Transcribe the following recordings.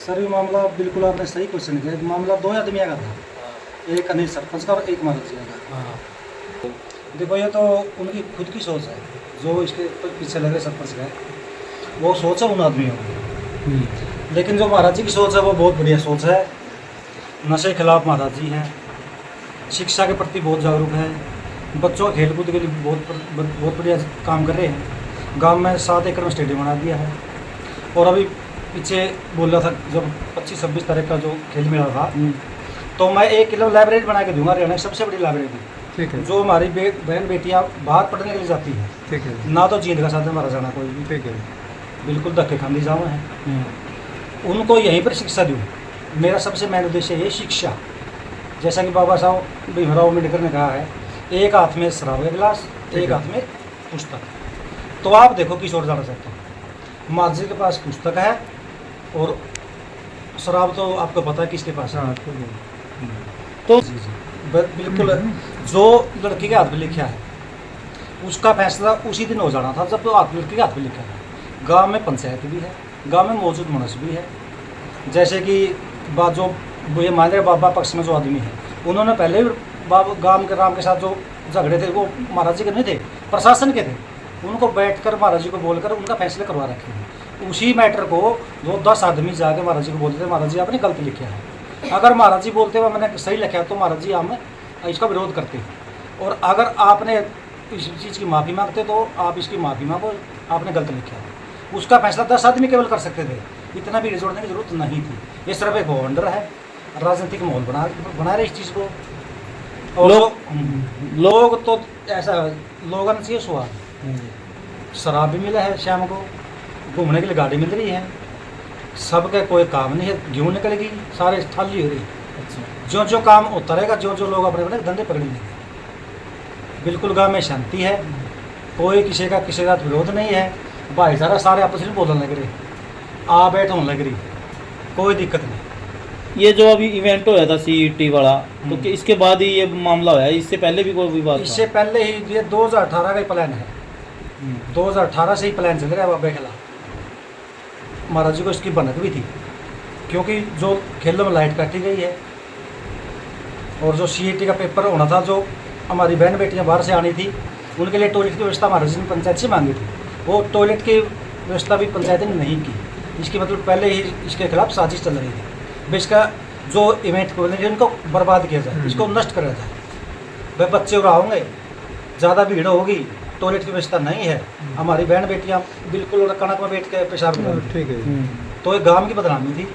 Sir ये मामला बिल्कुल आपने सही क्वेश्चन किया। मामला दो आदमियों का था, एक अनिल सरपंच का और एक महाराज जी का। देखो ये तो उनकी खुद की सोच है, जो इसके पीछे लगे सरपंच का वो सोच है उन आदमियों की। लेकिन जो महाराज जी की सोच है वो बहुत बढ़िया सोच है। नशे के खिलाफ महाराज जी हैं, शिक्षा के प्रति बहुत जागरूक है, बच्चों के खेलकूद के लिए बहुत बढ़िया काम कर रहे हैं। गांव में 7 एकड़ में स्टेडियम बना दिया है। और अभी पीछे बोल रहा था जब 25-26 तारीख का जो खेल मेला था, तो मैं 1 किलो लाइब्रेरी बना के दूंगा, हरियाणा की सबसे बड़ी लाइब्रेरी। ठीक है। जो हमारी बहन बेटियां बाहर पढ़ने के लिए जाती हैं, ठीक है। ना तो जींद का साधन मारा जाना कोई भी, ठीक है। बिल्कुल धक्के खांदी जाओ हैं, उनको यहीं पर शिक्षा दूँ। मेरा सबसे मेन उद्देश्य है शिक्षा। जैसा कि बाबा साहब भीमराव अम्बेडकर ने कहा है, एक हाथ में शराब का गिलास, एक हाथ में पुस्तक। तो आप देखो किस ओर जाना चाहते हैं। महाराज जी के पास पुस्तक है और शराब तो आपको पता है किसके पास है। तो जी जी बिल्कुल। जो लड़की के हाथ में लिखा है उसका फैसला उसी दिन हो जाना था जब तो लड़की के हाथ में लिखा है। गांव में पंचायत भी है, गांव में मौजूद मुनस भी है। जैसे कि जो ये मान रहे बाबा पक्ष में जो आदमी है, उन्होंने पहले भी गांव के राम के साथ जो झगड़े थे वो महाराज जी के नहीं थे, प्रशासन के थे। उनको बैठकर महाराज जी को बोलकर उनका फैसले करवा रखे हैं। उसी मैटर को 2-10 आदमी जाके महाराज जी को बोलते थे, महाराज जी आपने गलत लिखा है। अगर महाराज जी बोलते हुए मैंने सही लिखा है तो महाराज जी हम इसका विरोध करते। और अगर आपने इस चीज़ की माफ़ी मांगते तो आप इसकी माफ़ी मांगो, आपने गलत लिखा है। उसका फैसला 10 आदमी केवल कर सकते थे, इतना भी जोड़ने की जरूरत नहीं थी। ये सिर्फ एक वंडर है, राजनीतिक माहौल बना रहे इस चीज़ को। और लोग तो ऐसा लोगों ने चाहिए स्वाद। शराब भी मिला है, शाम को घूमने के लिए गाड़ी मिल रही है, सबके कोई काम नहीं है, क्यों निकलेगी, सारे खाली हो रही। जो जो काम होता रहेगा, जो जो लोग अपने अपने धंधे पकड़ेंगे। बिल्कुल गांव में शांति है, कोई किसी का विरोध नहीं है, भाईचारा, सारे आपस में बोलने लग रहे, आ बैठ होने लग रही, कोई दिक्कत नहीं। ये जो अभी इवेंट होया था सीईटी वाला, तो कि इसके बाद ही ये मामला हुआ है? इससे पहले भी कोई विवाद इससे पहले ही ये 2018 का ही प्लान है। 2018 से ही प्लान चल रहा है बाबा खिला। महाराज जी को इसकी बनत भी थी, क्योंकि जो खेलों में लाइट काटी गई है और जो सीईटी का पेपर होना था, जो हमारी बहन बेटियां बाहर से आनी थी, उनके लिए टॉयलेट की व्यवस्था महाराज जी ने पंचायत से मांगी थी। वो टॉयलेट की व्यवस्था भी पंचायत ने नहीं की। इसकी मतलब पहले ही इसके खिलाफ साजिश चल रही थी। इसका जो इवेंट को इनको बर्बाद किया जाए, इसको नष्ट करा जाए। वह बच्चे उड़ाओगे, ज़्यादा भीड़ होगी, टॉयलेट की व्यवस्था नहीं है, हमारी बहन बेटियां बिल्कुल कणक में बैठ के पेशाब करेंगी। ठीक है। तो एक गांव की बदनामी थी,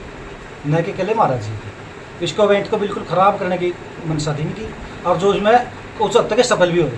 न कि अकेले महाराज जी की। इसको इवेंट को बिल्कुल ख़राब करने की मंशा थी इनकी, और जो इसमें उस हद तक सफल भी हो रही।